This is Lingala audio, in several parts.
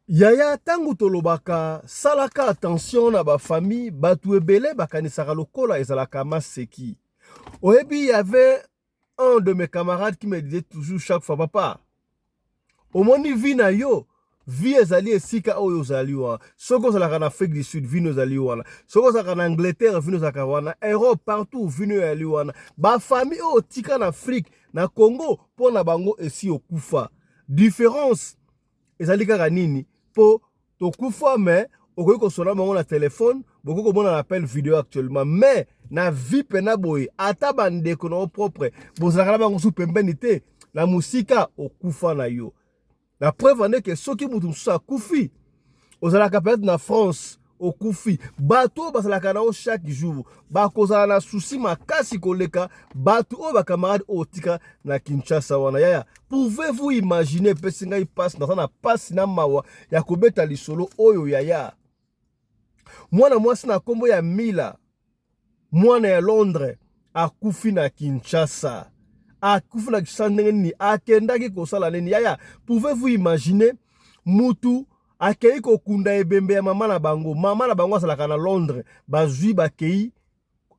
Yaya tangu tolobaka salaka attention na ba famille batu ebele bakanisaka lokola ezalaka maseki. Oyebi, il y avait un de mes camarades qui me disait toujours chaque fois, papa, omoni vi na yo, vi ezali esika oyo ozali wana. Soko ozalaka na Afrique du Sud, vi ozali wana. Soko ozalaka na Angleterre, vi ozalaka wana. Europe, partout, vi ezali wana. Ba famille oyo tika na Afrique, na Congo, po na bango esi okufa. Différence ezali kaka nini? Po tokufa mais okoki kosona bango na téléphone, bokoki komona na appel vidéo actuellement, mais na vie pena boye ata bandeko na propre bozalaka na bango su pembeni te, na musika okufa na yo. La preuve en est que soki mutu mosusu akufi ozalaka peut-être na France okufi, bato bazalaka nao chaque jour bakozala na souci makasi koleka bato oyo bakamarade otika na Kinshasa wana. Yaya, pouvez-vous imaginer pesi ngai passe na pasi na mawa ya kobeta lisolo oyo yaya? Mwana mwasi na kombo ya Mila, mwana ya Londres, akufi na Kinshasa. Akufi na Kinshasa ndenge nini? Akendaki kosala nini? Yaya, pouvez-vous imaginer mutu akei kokunda ebembe ya mama na bango. Mama na bango asalaka na Londres. Bazwi bakei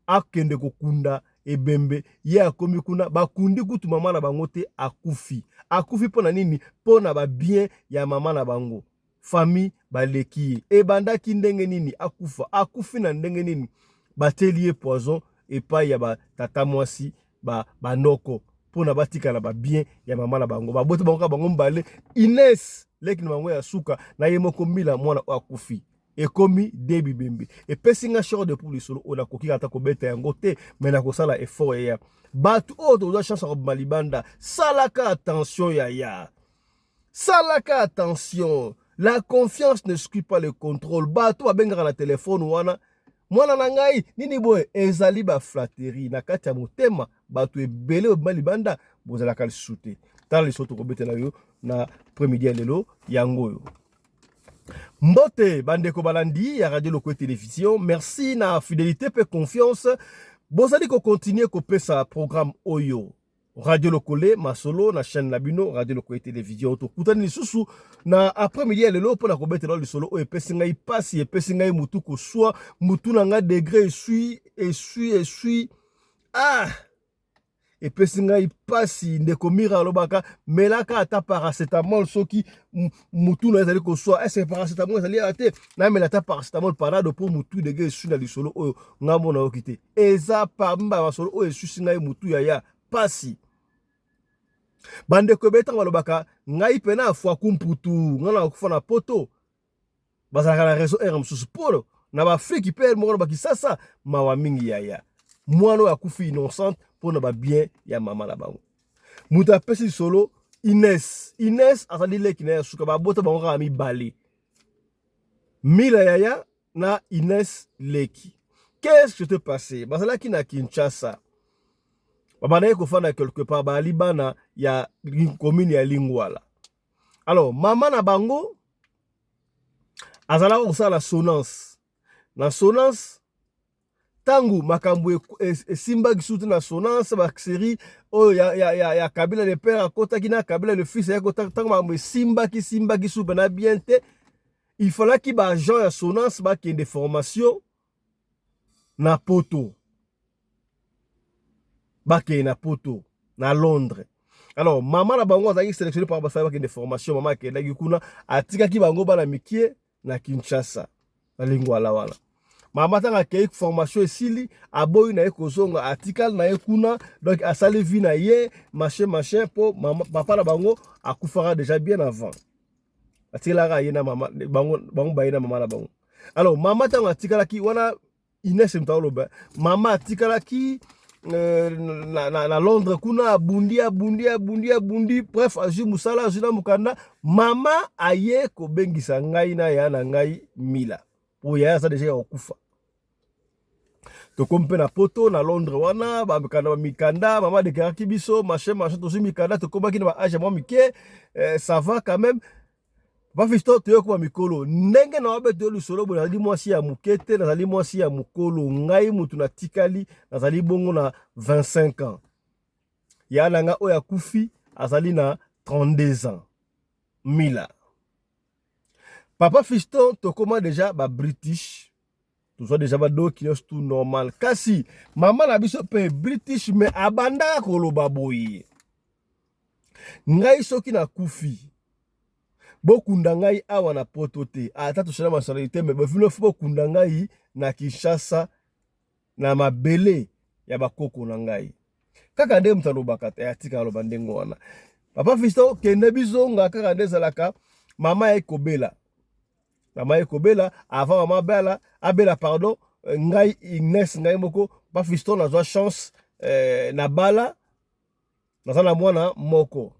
akende kokunda ebembe. Ye akomi kuna bakundi kutu mama na bango te, akufi. Akufi pona nini? Pona ba bien ya mama na bango. Famille baleki. Ebandaki ndenge nini? Akufa. Akufi na ndenge nini? Batelier poison epai ya ba tata mwasi ba noko. Pona batika na ba bien ya mama na bango. Babote bango bango mbale. Ines leki na bango ya suka na ye moko Mila mwana akufi. Ekomi debi bembe. E pesinga short de pour le solo ona koki ata ko beta yango te, mais na ko sala effort ya. Batu oto oza chance ko malibanda. Salaka attention ya. Salaka attention. La confiance n'exclut pas le contrôle. Batu abengaka na téléphone wana. Mwana na ngai nini boye ezali ba flatterie na kati ya motema batu ebele malibanda bozalaka lisusu te. Tala lisoto kobetela yo na premier lelo yango yo. Mbote bandeko balandi ya Radio Loko Télévision, merci na fidélité pe confiance. Bozali ko continuer ko pesa programme oyo. Radio Lokole masolo na chaîne Labino Radio Loko Télévision to kutani lisusu na après-midi lelo pour na kobetela lisolo o epesi ngai pasi epesi ngai mutu ko soit mutu na nga degré suis epesi ngai pasi ndeko mira lobaka melaka ata paracetamol soki mutu na ezali ko soit est paracetamol ezali ate na mela ata paracetamol parado pour mutu degré suis na lisolo oyo ngambo na okite eza pamba masolo oyo suis ngai mutu ya pasi. Bandeko beta malobaka ngai pena afwa kumputu ngana kufa na poto bazaka na réseau RM susupolo na ba friki père moko baki sasa mawa mingi yaya mwano ya kufi innocente pona ba bien ya mama na bango muta pesi solo Ines azali leki na suka ba bota bango ka mi bali Mila yaya na Ines leki. Qu'est-ce qui s'est passé? Bazala ki na Kinshasa babanaye kofanda quelque part ba libana ya commune ya Lingwala. Alors mama na bango azala kosala sonance. Na sonance tangu makambo esimba gisutu na sonance ba série oyo ya Kabila le père akota kina Kabila le fils ya kota tangu makambo simba gisutu na bien te. Il fallait ki ba agent ya sonance ba ki de formation na poto. Bake na poto na Londres. Alors maman na bango azaki sélectionné par basaba ki de formation maman ke lagi kuna atika ki bango bana mikie na Kinshasa na Lingwala wala. Maman tanga ke formation esili aboyi na ekozonga atikal na ekuna donc asali vi na ye machin po maman papa na bango akufara déjà bien avant. Atikala ye na maman bango baye na maman na bango. Alors maman tanga atikala ki wana Ines mtaloba maman atikala ki na Londres kuna bundi bref aji musala ajina mukanda mama aye ko bengisa ngai na ya na ngai Mila po ya sa deja okufa to kompe na poto na Londres wana ba mikanda mama de karaki biso machin to mikanda to komba kina ba age mo mike ça va quand même. Ba fisto te yoko mikolo ndenge na wabeto lusolo bo nazali mwasi ya mukete nazali mwasi ya mukolo ngai mutu na tikali nazali bongo na 25 ans ya nanga oya kufi azali na 32 ans Mila Papa Fiston tokoma déjà ba British. Tout ça déjà ba do qui est tout normal. Kasi maman na biso pe British mais abanda koloba boye. Ngai soki na kufi. Bokunda ngai awa na poto te. Ata toshana masalite mais bofino fo bokunda ngai na Kinshasa na mabele ya bakoko na ngai. Kaka nde mtalobaka te atika aloba ndengo wana. Papa Fiston kende bizonga kaka nde zalaka mama ekobela. Mama ekobela avant mama bela abela pardon ngai Ignace ngai moko Papa Fiston na chance na bala na mwana moko.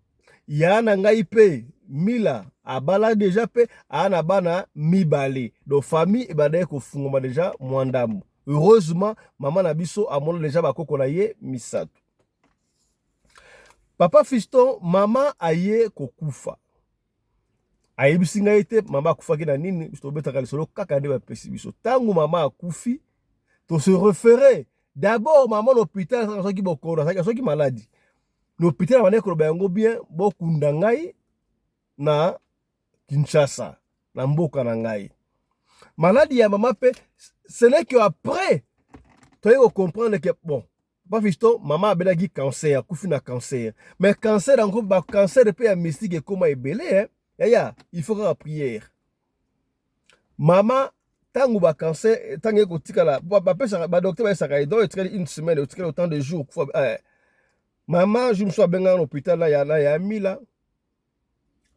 Yana ngai pe Mila abala déjà pe ana bana mibale. Do famille ebada ko fungoma déjà mwandamu. Heureusement maman na biso amona déjà bakoko na ye misato. Papa Fiston mama aye kokufa. Ayebisi ngai te mama akufaki na nini biso tobetaka lisolo kaka nde bapesi biso. Tangu mama akufi to se référer d'abord maman l'hôpital soki bokona soki maladie. L'hôpital bana koloba yango bien bokunda ngai na Kinshasa na mboka na ngai. Maladie ya mama pe ce n'est que après tu vas comprendre que bon Papa Fiston maman abelaki cancer akufi na cancer mais cancer encore ba cancer pe ya mystique comme ebele hein. Yaya, il faut la prière. Maman, tangu ba cancer, tangu ko tikala, ba docteur ba saka do une semaine, autant de jours. Maman, je me suis benga à l'hôpital là ya Mila.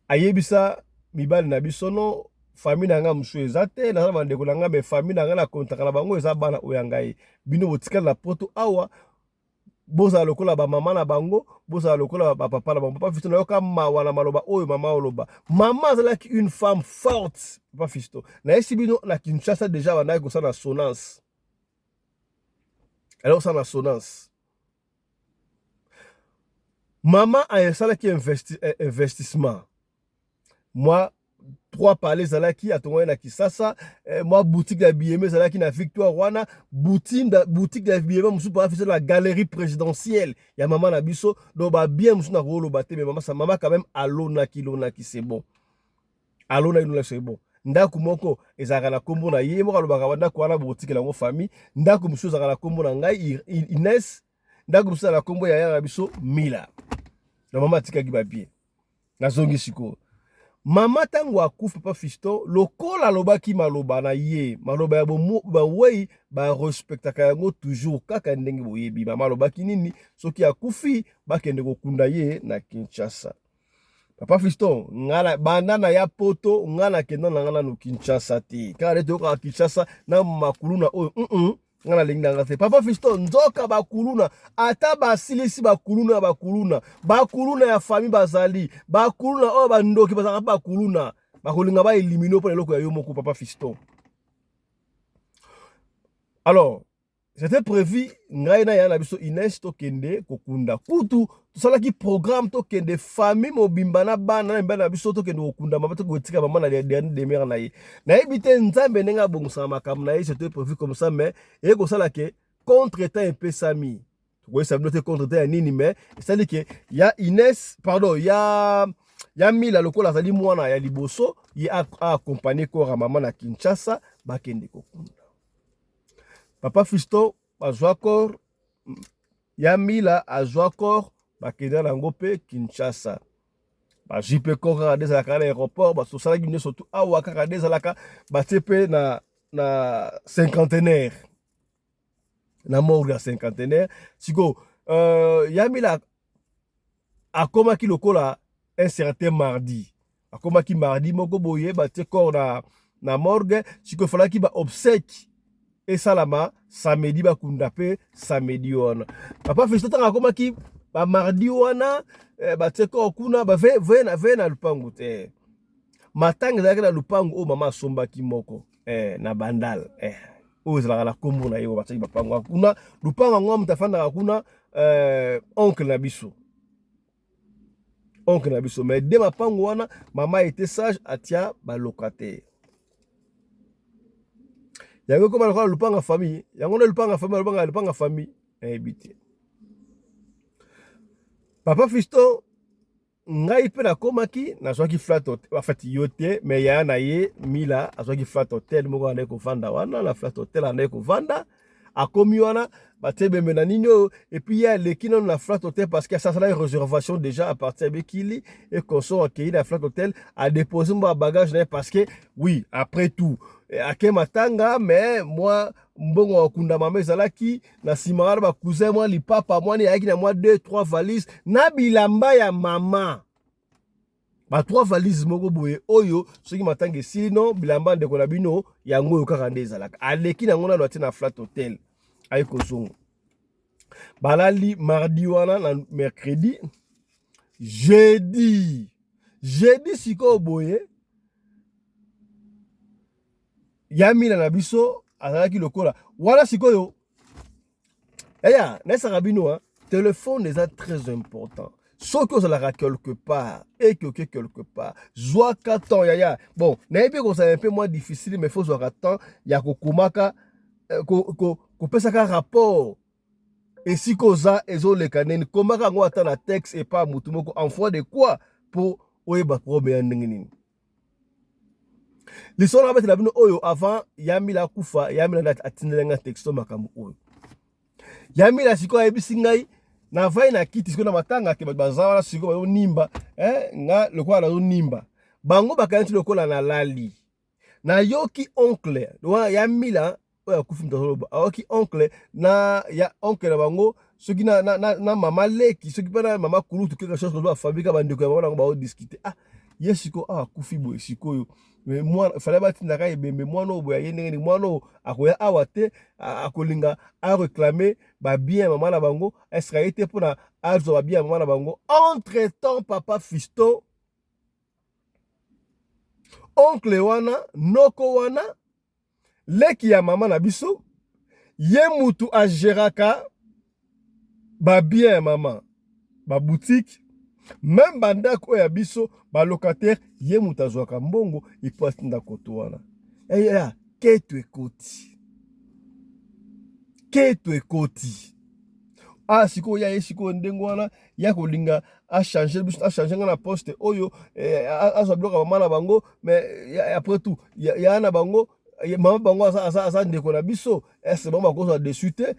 Ayebisa mibali na bisono, famille na nga musu ezate, na ba ndeko na nga be famille na nga na kontaka na bango eza bana oyangai. Bino botikala na poto awa. Boza lokola ba mama na bango, boza lokola ba papa na bango. Papa Fiston yoka mawa na maloba oyo mama oloba. Maman c'est une femme forte, Papa Fiston. Na esibino na Kinshasa déjà wana ko sana sonance. Alors ça na sonance. Maman a ça qui investissement. Moi 3 palais zalaki atongoye na Kisasa, moi boutique de billets zalaki na Victoire wana, boutique de billets musu pa faire la galerie présidentielle. Ya maman na biso do ba bien musu na rolo baté mais maman quand même alona ki c'est bon. Alona ilona c'est bon. Ndako moko ezaka na kombo na ye moko alobaka ndako wana boutique la ngo famille, ndako musu ezaka na kombo na ngai Inès, ndako musu na kombo ya na biso Mila. Na maman tika ki ba bien. Na zongi siko. Mama tangu akufa Papa Fiston lokola lobaki maloba na ye maloba ya ba wei ba respectaka yango toujours kaka ndenge boyebi mama lobaki nini soki akufi bakende kokunda ye na Kinshasa. Papa Fiston ngala bandana ya poto ngala kenda na ngala no Kinshasa te kare to ka Kinshasa na makuluna oyo ngana linga ngate Papa Fiston nzoka bakuluna ata basilisi bakuluna ya famille bazali bakuluna o bandoki bazaka bakuluna bakolinga ba éliminer pour eloko ya yo moko Papa Fiston. Alors c'était prévu ngai na ya na biso Inès to kende kokunda kutu tosalaki programme to kende famille mobimba na bana na biso to kende kokunda mama to kotika mama na dernier demeure na ye na ebite nzambe nenga bongosa makam na ye c'était prévu comme ça mais et ko sala ke contre-temps un peu sami oui ça veut dire contre-temps nini mais c'est à dire que ya Inès pardon ya Mila lokola zali mwana ya liboso ye a accompagner ko maman na Kinshasa bakende kokunda. Papa Fiston azwa corps ya Mila azwa corps bakenda nango pe Kinshasa. Ba jipe corps ka des alaka na aéroport ba so sala gine surtout awa ka des alaka ba tepe na cinquantenaire. Na morgue ya cinquantenaire. Siko ya Mila akomaki lokola un certain mardi. Akomaki mardi moko boye ba te corps na morgue siko fala ki ba obsèque. Et salama samedi bakunda pe samedi wana. Papa Fiston tanga komaki ba mardi wana ba teko kuna ba ve na lupangu te. Matanga zaka na lupangu o mama sombaki moko na bandal o zala la kombo na yo ba tsaki bapangu kuna lupangu ngwa mtafanda kuna oncle na biso. Oncle na biso mais de mapangu wana mama était sage atia ba locataire. Yango koma lokola lupanga famille yango na lupanga famille ebité. Papa Fiston ngai pe na komaki na zwaki flat hotel en fait yote mais ya na ye mila azwaki flat hotel moko ane ko vanda wana na flat hotel ane ko vanda akomi wana batebembe na nini et puis ya leki na flat hotel parce que ça sera une réservation déjà à partir de Kili et qu'on soit accueilli na flat hotel à déposer mon bagage parce que oui après tout ake matanga mais moi mbongo wa kunda mama ezalaki na simara ba cousin moi lipapa moi ni ayaki na moi 2-3 valises na bilamba ya mama ba 3 valises moko boye oyo soki matanga sino bilamba ndeko na bino yango oyo kaka nde ezalaka aleki na ngona loati na flat hotel ay kozongo balali mardi wana na mercredi jeudi siko boye yamina na biso azalaki lokola wana sikoyo eya nesaka bino téléphone eza très important soki ozalaka quelque part et que quelque part zwaka temps yaya bon nayebi kozala un peu moins difficile mais faut zwaka temps ya kokomaka kopesaka rapport esika oza ezoleka nini komaka yango ata na texte epa mutu moko en foi de quoi po oyeba problème ya ndenge nini lisolo na betela bino oyo avant yamila kufa yamila atindelenga texto makambo oyo yamila sikoyo ayebisi ngai na vai na kiti sikoyo na matanga ke baza wana sikoyo bazonimba nga lokola nazonimba bango bakanisi lokola na lali na yoki oncle yamila oyo akufi mutu azoloba ayoki oncle na ya oncle na bango soki na mama leki soki mpe na mama kulutu quelque chose kozoba fabika bandeko ya bango nango baodiscute ye sikoyo akufi boye sikoyo mwana fallait batindaka ebembe mwana oyo boye aye ndenge nini mwana oyo akoya awa te akolinga areklame babien mama na bango esika ye te mpona azwa babien mama na bango entre temps papa fiston oncle wana noko wana leki ya mama na biso ye mutu ageraka babien ya mama baboutique même bandako ya biso balocataire ye mutu azwaka mbongo ipo atinda koto wana ketu ekoti sikoyo ya ye sikoyo ndenge wana ya kolinga achange biso achange nga na poste oyo azwa biloko mama na bango mais après tout ya na bango mama bango aza ndeko na biso ese bango bakozwa dessus te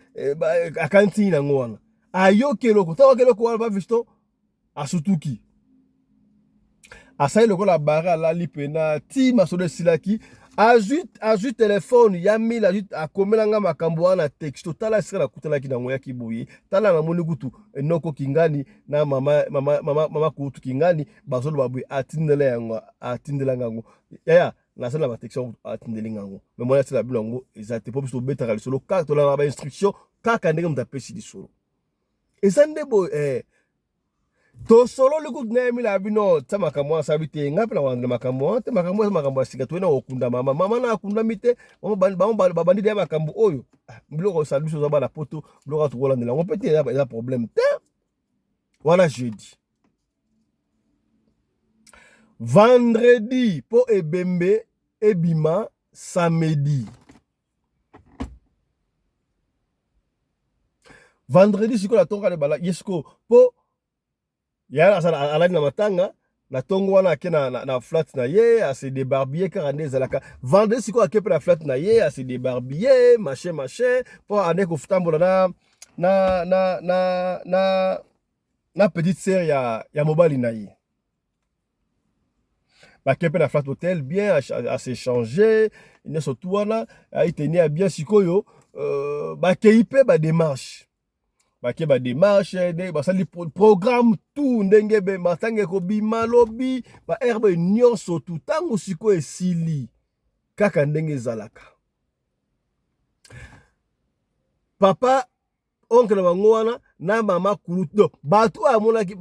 akantini nango wana ayoki eloko ntango eloko wana bavisto asutuki asali lokola bara alali pena ti masolo esilaki azwi telefone ya mila azwi akomelanga makambo wana texto tala esika nakutanaki nango yaki boye tala namoni kutu enoko kingani na mama kutu kingani bazoloba boye atindelanga yango yaya nasala na batexto atindelinga yango me mwana asala bino yango eza te po biso tobetaka lisolo kaka tolanga bainstruction kaka ndenge moto apesi lisolo eza nde boye tosolo likutu na yemila bino ta makambo wana sabi te nga mpe na wandela makambo wana te makambo eza makambo ya sika toyena kokunda mama na akundami te babandi ya makambo oyo biloko osala biso oza bana poto biloko ato kolandela yango mpe te eza problème te wana jeudi vendredi po ebembe ebima samedi vendredi sikoyo natonga lebala ye sikoyo po ya alali na matanga na tongo wana ake na flat na ye ase débarbiller kaka nde ezalaka vendredi sikoyo ake mpe na flat na ye ase débarbiller machin mpo ane kotambola na petite sœur ya mobali na ye bake mpe na flat hotel bien ase changer nyonso tu wana aiteni ya bien sikoyo bakei mpe badémarche bake badémarche basali programme tout ndenge be matanga ekobima lobi baherbe nyonso tu ntango sikoyo esili kaka ndenge ezalaka papa oncle na bango wana na mama kuluto bato oyo amonaki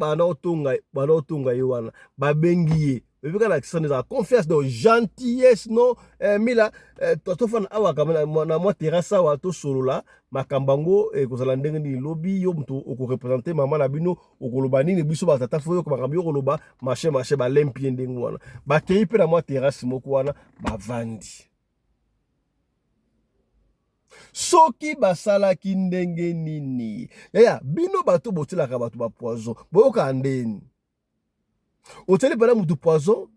banaotonga ye wana babengi ye bebika na kisana ezala confiance donc gentillesse non mila tofana awa na mwa terrasse awa tosolola makambo yango ekozala ndenge nini lobi yo moto okorepresente mama na bino okoloba nini biso batata fo yoka makambo yo okoloba mashe balempie ndenge wana bakei mpe na mwa terrasse moko wana bavandi soki basalaki ndenge nini yaya bino bato botelaka bato bapoison boyoka ndeni oteli bana mutu poison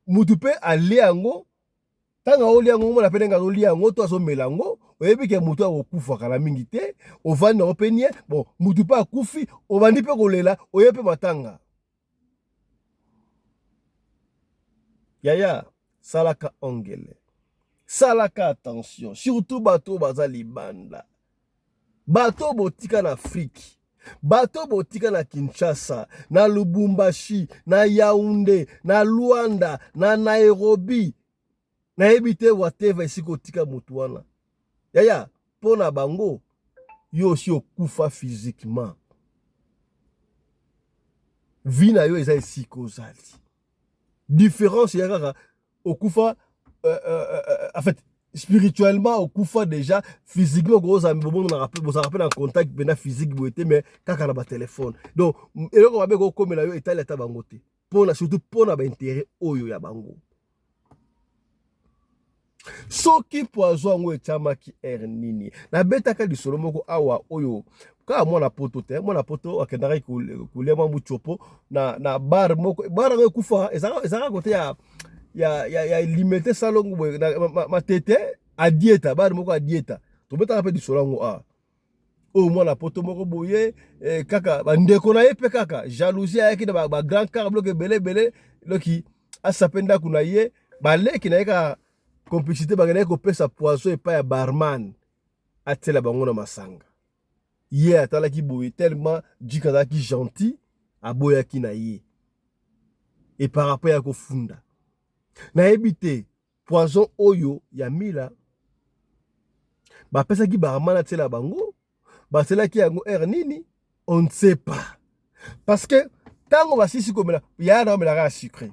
mutu pe ali yango tanga oli yango mona pe nga oli yango to azo melango oyebi ke mutu akokufa kala mingi te ovandi yango pe nie bon mutu pe akufi obandi pe kolela oyebi pe matanga yaya salaka ongele salaka attention surtout bato baza libanda bato botika na Afrique bato botika na Kinshasa na Lubumbashi na Yaoundé na Luanda na Nairobi na ebite whatever isi kotika mutu wana yaya pona bango yo aussi okufa physiquement vie na yo eza esi kozali différence ya kaka okufa en fait spirituellement okufa déjà physiquement vous rappelle en contact bena physique boete mais kaka na ba téléphone donc eloko babe ko komela yo etali ata bango te pona surtout pona ba intérêt oyo ya bango soki poison yango etiamaki air nini nabetaka lisolo moko awa oyo kaka mwana poto te mwana poto akendaki kolia mwa muchopo na bar moko bar yango ekufa ezalaka kote ya limite salongo boye matete adieta bar moko adieta tobetaka mpe lisolo yango a oyo mwana poto moko boye kaka bandeko na ye mpe kaka jalousie ayaki na bagrand car bloke ebele loki asape ndako na ye baleki na ye kaka complicité bakendaki kopesa poison epai ya barman atiela bango na masanga ye atalaki boye tellement jika azalaki gentil aboyaki na ye e par rapport ya kofunda nayebi te poison oyo ya mila bapesaki barman atiela bango baselaki yango air nini on ne sait pas parce que tango basisi komela ya na omelaka ya sucré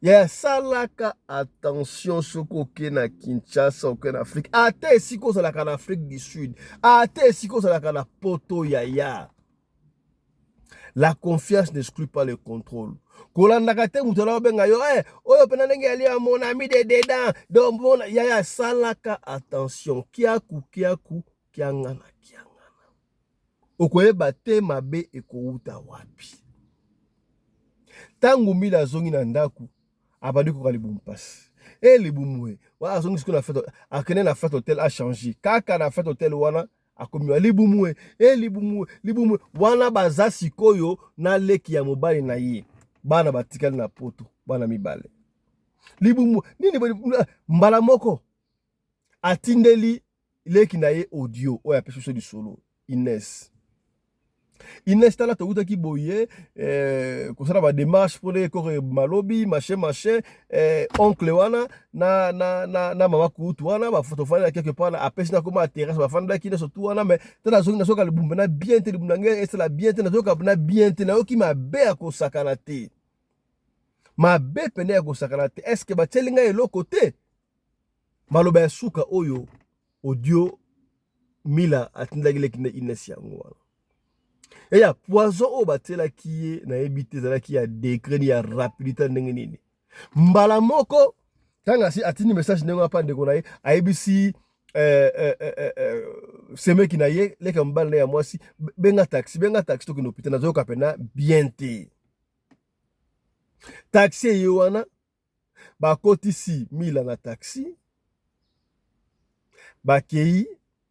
ya salaka attention soko ke na Kinshasa oke na Afrique ate esika ozalaka na Afrique du Sud ate esika ozalaka na poto yaya la confiance n'exclut pas le contrôle kolandaka te mutu ala obenga yo oyo pena ndenge yali ya mon ami de dedans donc mona yaya salaka attention kiaku kiangana okoyeba te mabe ekouta wapi tangu mila zongi na ndaku abandi koka libumu pasi libumu wa azongi siku na fête akene na fête hotel a changé kaka na fête hotel wana akomiwa libumu libumu wana baza sikoyo na leki ya mobali na ye bana batikali na poto bana mibale libumu nini mbala moko atindeli leki na ye audio oyo apesi biso lisolo Inès tala tokutaki boye kosala ba démarche pour les corps malobi machin oncle wana na mama kutu wana ba photo fana quelque part na apesi na koma terrasse ba fanda ki na sotu wana mais tala zongi na soka le bumba na bien te le bumba ngé est la bien te na soka na bien te na oki mabe akosakana te mabe pene akosakana te est-ce que ba telinga eloko te maloba ya suka oyo audio mila atindaki leki na Inès yango wana et ya poison o batela ki na ebité zala ki ya décret ya rapidité ndenge nini mbala moko tanga si atini message ndenge apa ndeko na ye ayebisi semeki na ye leka mbala ya mwasi benga taxi to kino pita na zoka pena bien te taxi ye wana ba kotisi mila na taxi bakei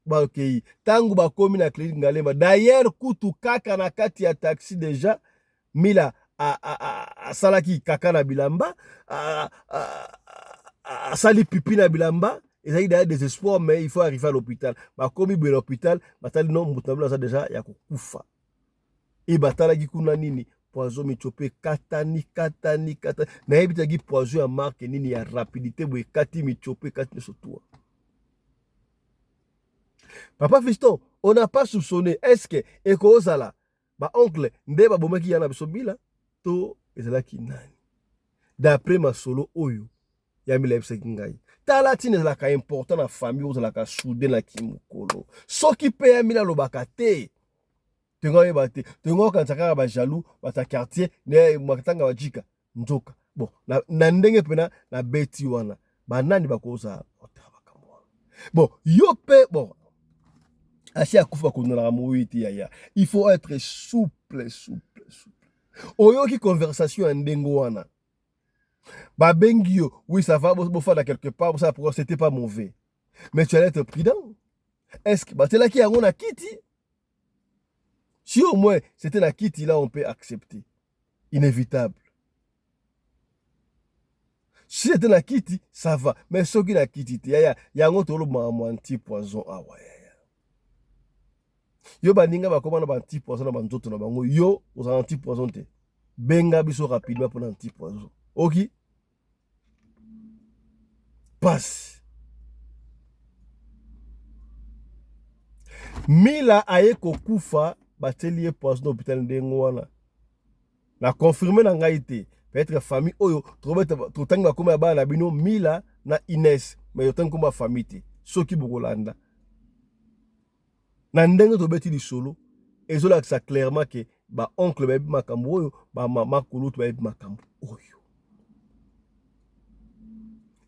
bakei tangu bakomi na clinique Ngalemba d'ailleurs kutu kaka na kati ya taxi déjà mila asalaki kaka na bilamba asali pipi na bilamba ezali d'ailleurs désespoir mais il faut arriver à l'hôpital bakomi boye na hôpital batali non mutu na bilo aza déjà ya kokufa e batalaki kuna nini poison michope katani nayebi taki poison ya marque nini ya rapidité boye kati michope kati nyonso tuwa Papa Fiston, on n'a pas soupçonné. Est-ce que ekozala ba oncle nde ba bomaki yana biso bila to ezalaki nani? D'après ma solo oyo ya mila ebisaki ngai. Tala tine ezalaka important na famille ozalaka soudé na kimukolo. Soki pe ya mila lobaka te. Tengo yeba te. Tengo kansaka ba jaloux ba ta quartier ne makatanga wajika nzoka. Bon, na ndenge pena na beti wana. Ba nani bakoza otabaka mwa. Bon, yo pe bon il faut être souple. Oyoki conversation en dengoana. Babengio, oui, ça va, bon, faire quelque part, ça pourquoi c'était pas mauvais. Mais tu allais être prudent. Est-ce que, c'est là qu'il y a un Kitty? Si au moins c'était la Kitty, là, on peut accepter. Inévitable. Si c'était la Kitty, ça va. Mais ce qui la Kitty, il y a un autre anti-poison. Ah ouais. Yo baninga ba komana ba anti-poison na banzoto na bango. Yo, aux anti-poison te. Benga biso rapidement pour anti-poison. Ok? Passe. Mila aye kokufa bateli poison d'hôpital ndengo wana. Na confirmer na ngai te. Peut-être famille oyo totanga koma ba na bino Mila na Inès, mais yo tanga koma famille te. Soki bokolanda. Na ndenge to beti li solo, ezola ça clairement que ba oncle ba makambo oyo, ba mama kulutu ba makambo oyo.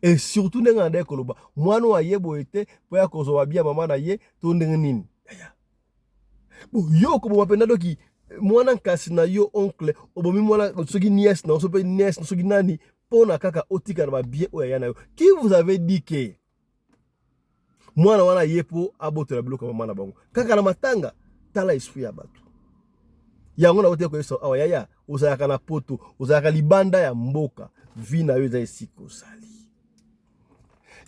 Et surtout ndenge ande koloba, mwana wa yebo ete po ya kozoba bia mama na ye to ndenge nini. Bo yo ko mapenda doki mwana kasi na yo oncle obomi mwana soki nièce na soki nièce na soki nani pona kaka otika na ba bien oya yana yo. Qui vous avait dit que mwana wana yepo abotela biloko mama na bango kaka na matanga tala esprit ya bato yango na ote ko eso awa yaya ozalaka na poto ozalaka libanda ya mboka vi na yo za esiko sali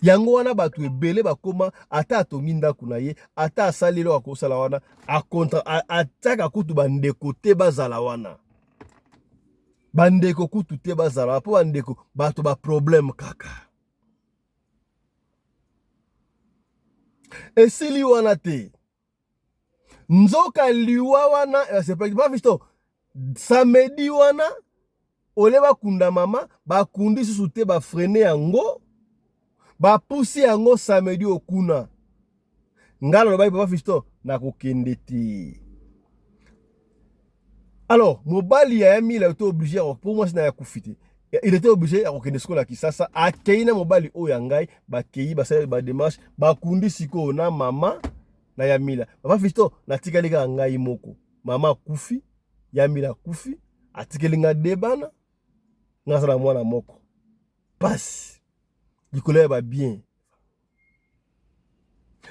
yango wana bato ebele bakoma ata atongi ndako na ye ata asalelo akosala wana ataka kutu bandeko te bazala wana bandeko kutu te bazala po bandeko bato ba problème kaka esili wana te nzoka liwa wana c'est pas visto samedi wana ole bakunda mama bakundi susu te bafrene yango bapusi yango samedi okuna ngalo lobai papa fisto na kokende te. Alors mobali ya Mila était obligé pour moi c'est na kufite il était obligé à kokende skola kisasa akeina mobali oyo ngai bakei basala ba démarche bakundi siko na mama na ya Mila papa fisto na tikalika ngai moko mama kufi ya Mila kufi atikelinga debana ngasala mwana moko passe likolo ba bien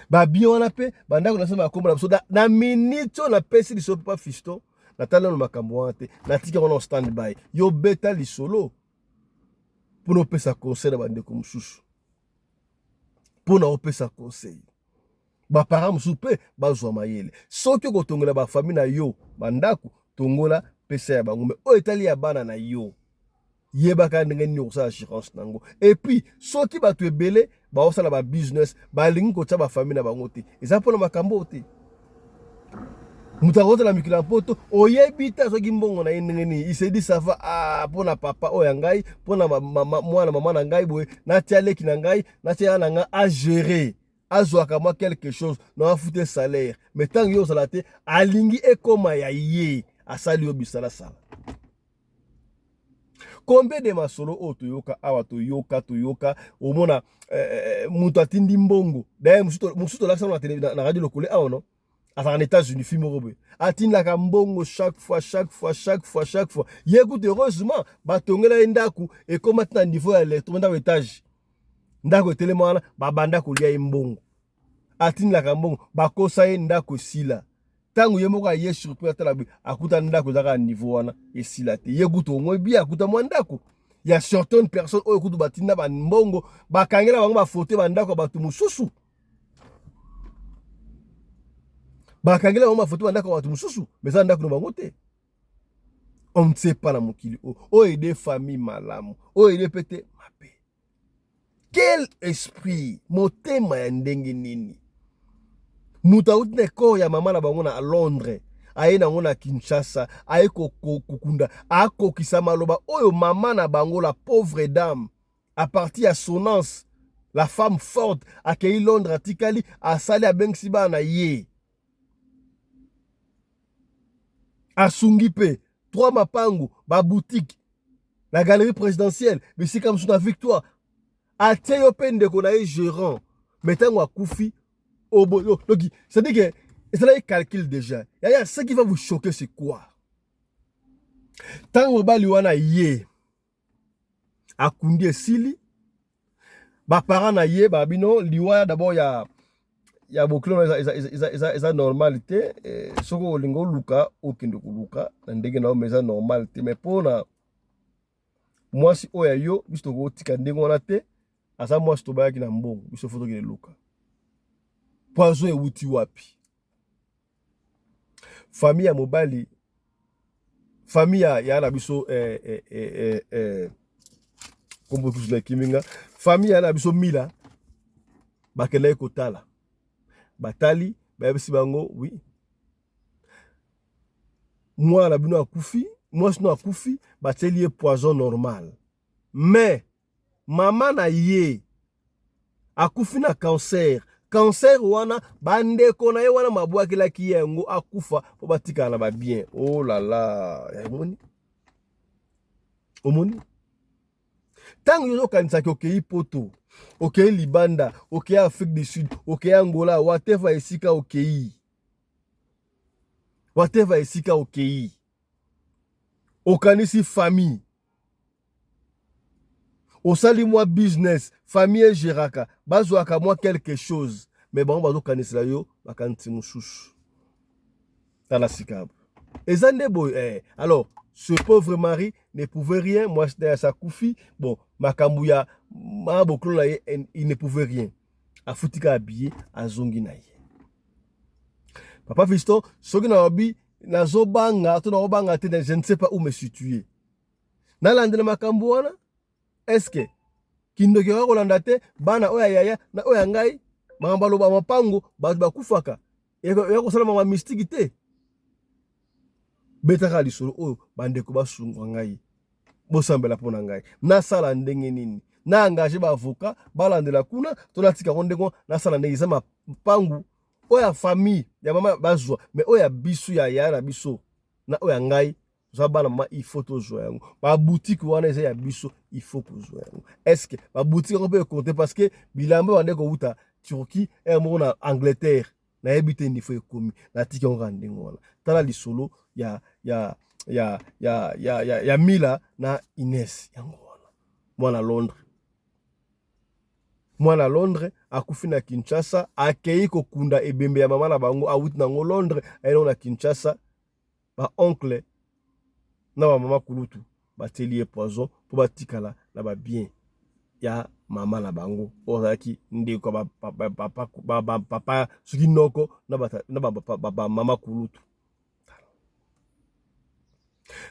ba bien wana pe bandako na sema komba na minute na pesi liso papa fisto na tala no makambo wana te na tika wana stand by yo beta lisolo pour no pesa conseil na bandeko mususu pour na opesa conseil ba parents mususu pe bazwa mayele soki ko tongola ba famille na yo bandako tongola pesa ya bango me o etali ya bana na yo yebaka ndenge nini osala assurance nango et puis soki bato ebele baosala ba business balingi kotia ba famille na bango te eza mpona makambo te mutakota la mikila poto oyebi ta soki mbongo na ye ndenge nini il se dit ça va mpona papa oyo ngai mpona mwana mama na ngai boye natia leki na ngai natia na ngai a gérer azwaka mwa quelque chose na afute salaire mais tant yo osala te alingi ekoma ya ye asali yo bisala sala. Combien de masolo o toyoka awa toyoka omona mutu atindi mbongo d'ailleurs musuto laksa na radio lokole awa no en États-Unis film robe atindi la mbongo chaque fois yécoute heureusement batongela ndaku et comme maintenant niveau ya l'électro étage ndako telemana babanda kolia mbongo atindi la mbongo bakosa ye ndako sila tangu ye moko aye surpris atala akuta ndako zaka niveau wana esila te ye kutu ngwe bi akuta mwandako ya certaines personnes oyo kutu batinda ba mbongo bakangela bango ba photo ba ndako batu mususu bakangela bango ba photo ba ndako batu mususu mais ça ndako no bango te on ne sait pas na mokili o aider famille malamu o aider pete mabe quel esprit motema ya ndenge nini muta utne ko ya mama na bango na Londres aye na ngona Kinshasa aye kokunda akokisa maloba oyo mama na bango la pauvre dame à partir à Sonance la femme forte akei Londres atikali asali abengisi bana ye asungi pe 3 mapangu ba boutique la galerie présidentielle bisika musu na Victoire atie yo pe ndeko na ye gérant metango akufi. Donc, c'est-à-dire que c'est là qu'il calcule déjà. Ce qui va vous choquer, c'est quoi? Tant mobali wana ye akundi esili ba parents na ye ba bino liwa d'abord ya bokilo eza normalité soko olingo luka okende kuluka na ndenge na eza normalité mais pona mwasi oya yo biso tokotika ndenge wana te asa mwasi tobayaki na mbongo biso foto kende luka poison ewuti wapi famille ya mobali famille ya na biso kombo kusula kiminga famille ya na biso mila bakele kotala batali bayebisi bango oui mwana bino akufi mwasi no akufi bateli ye poison normal mais mama na ye akufi na cancer wana bandeko na ye wana mabwakelaki ye yango akufa po batikala na babien oh la la omoni tango yo okanisaki okei poto okei libanda okei Afrique du Sud okei Angola whatever esika okei okanisi famille osali mwa business famille géraka bazwaka mwa quelque chose mais bango bazokanisela yo bakanisi mosusu tala sikabo eza nde boye alors ce pauvre mari ne pouvait rien moi c'était sa koufi bon makambu ya mabokolo na ye il ne pouvait rien afutika habillé azongi na ye papa Fiston soki na obi nazobanga to na obanga te je ne sais pas où me situer nalandela makambu wana est-ce que kindoki wa kolanda te bana oya yaya na oya ngai makambo aloba mapango bato bakufaka ya kosala mama mystike te betaka lisolo oyo bandeko basungwa ngai bosambela mpona ngai nasala ndenge nini na engage ba avocat balandela kuna to natika ndenge nasala ndenge eza mapangu oya famille ya mama bazwa mais oya biso ya yaya na biso na oya ngai za bana mama il faut tozwa yango ba boutique wana eza ya biso il faut kozwa yango est-ce que ba boutique on peut compter parce que bilamba wande ko uta Turquie et mo na Angleterre na ebite ni faut ekomi na tiki on rande ngona tala lisolo ya Mila na Ines yango wana mwana Londres akufi na Kinshasa akei kokunda ebembe ya mama na bango awuti nango Londres ayelo na Kinshasa ba oncle na ba mama kulutu bateli poison po batikala na ba bien ya mama na bango ozaki ndeko papa suki noko na ba mama kulutu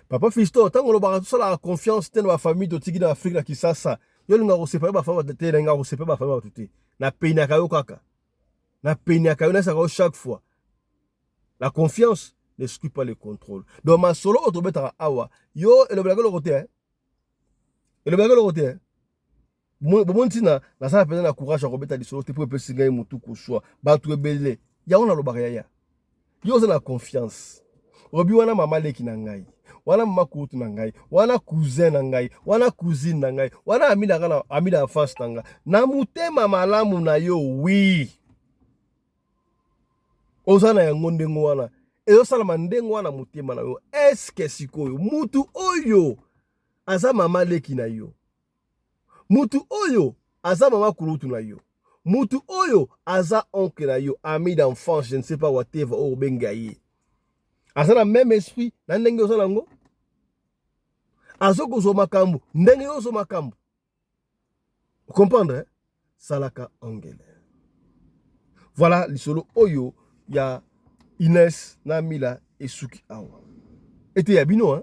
papa Fiston tango lobaka tosala confiance te na ba famille totiki na Afrique na Kisasa yo linga kosepa ba famille te linga kosepa ba famille tuté na pays na kayo kaka na pays na kayo na saka chaque fois la confiance n'exclut pas le contrôle donc ma solo otobeta awa yo elobelaka le côté bomontina na sala pena na courage akobeta lisolo te po pesi ngai mutu koshwa batu ebele ya ona lobaka ya yo za na confiance obi wana mama leki na ngai wana mama kutu na ngai wana cousin na ngai wana cousine na ngai wana amida enfance na ngai na mutema malamu na yo oui ozana yango ndengo wana ezosala ndengo wana mutema na yo eske sikoyo mutu oyo aza mama leki na yo mutu oyo aza mama kurutu na yo mutu oyo aza oncle na yo ami d'enfance je ne sais pas whatever o bengaye aza na même esprit na ndenge ozala ngo azokozwa makambo ndenge yozo makambo comprendre salaka ongele voilà lisolo oyo ya Ines na Mila esuki awa ete ya bino hein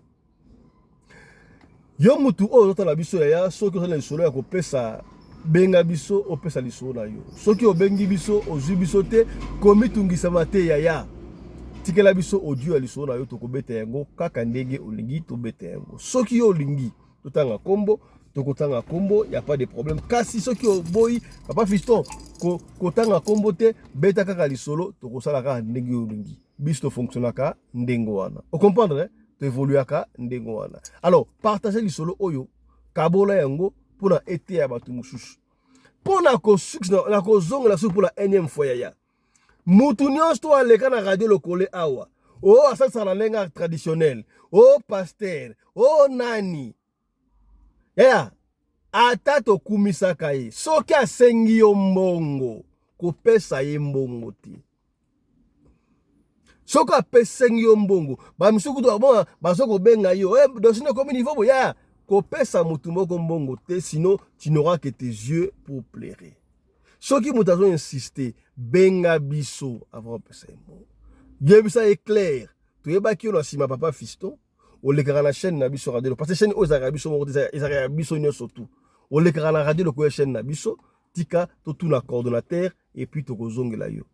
yo mutu oyo tala biso ya soki ozala lisolo ya kopesa benga biso opesa lisolo na yo soki obengi biso ozwi biso te komitungisama te ya tikela biso audio ya lisolo na yo tokobeta yango kaka ndenge olingi tobeta yango soki yo olingi totanga kombo tokotanga kombo ya pas de problème kasi soki oboyi papa Fiston kotanga kombo te beta kaka lisolo tokosala kaka ndenge olingi biso to fonctionnaka ndenge wana o comprendre to évoluaka ndenge wana alors partager lisolo oyo kabola yango pona ete ya batu mususu pona ko succès na ko zonga la sur pour la énième fois ya mutu nyonso to aleka na radio lokole awa Oh, ça c'est la langue traditionnelle. Oh, pasteur. Oh, nani. Yeah. Ata tokumisaka ye. Soki asengi yo mbongo, kopesa ye mbongo te. Soki apesengi yo mbongo, bamisuku to bon bazoko benga yo. Dosino komi niveau boya, kopesa mutu moko mbongo te, sinon tu n'auras que tes yeux pour pleurer. Soki mutu azo insister, benga biso avant pesa mbongo. Yebisa est clair. Tu es baki na sima papa fiston. O le kara na chaîne na biso radio parce que chaîne ozaka biso moko ezaka biso nyonso tout. O le kara na radio le ko chaîne na biso tika to tout na coordonnateur et puis to kozongela yo.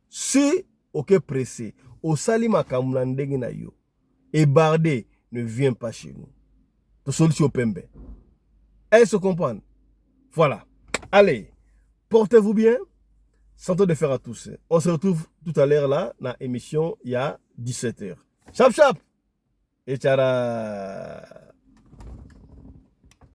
Si OK pressé, au sali makambu na ndenge na yo. Et Bardé ne vient pas chez nous. To solution pembe. Est-ce que comprendre? Voilà. Allez, portez-vous bien. Santé de faire à tous. On se retrouve tout à l'heure là, dans l'émission, il y a 17h. Chap chap! Et tchara!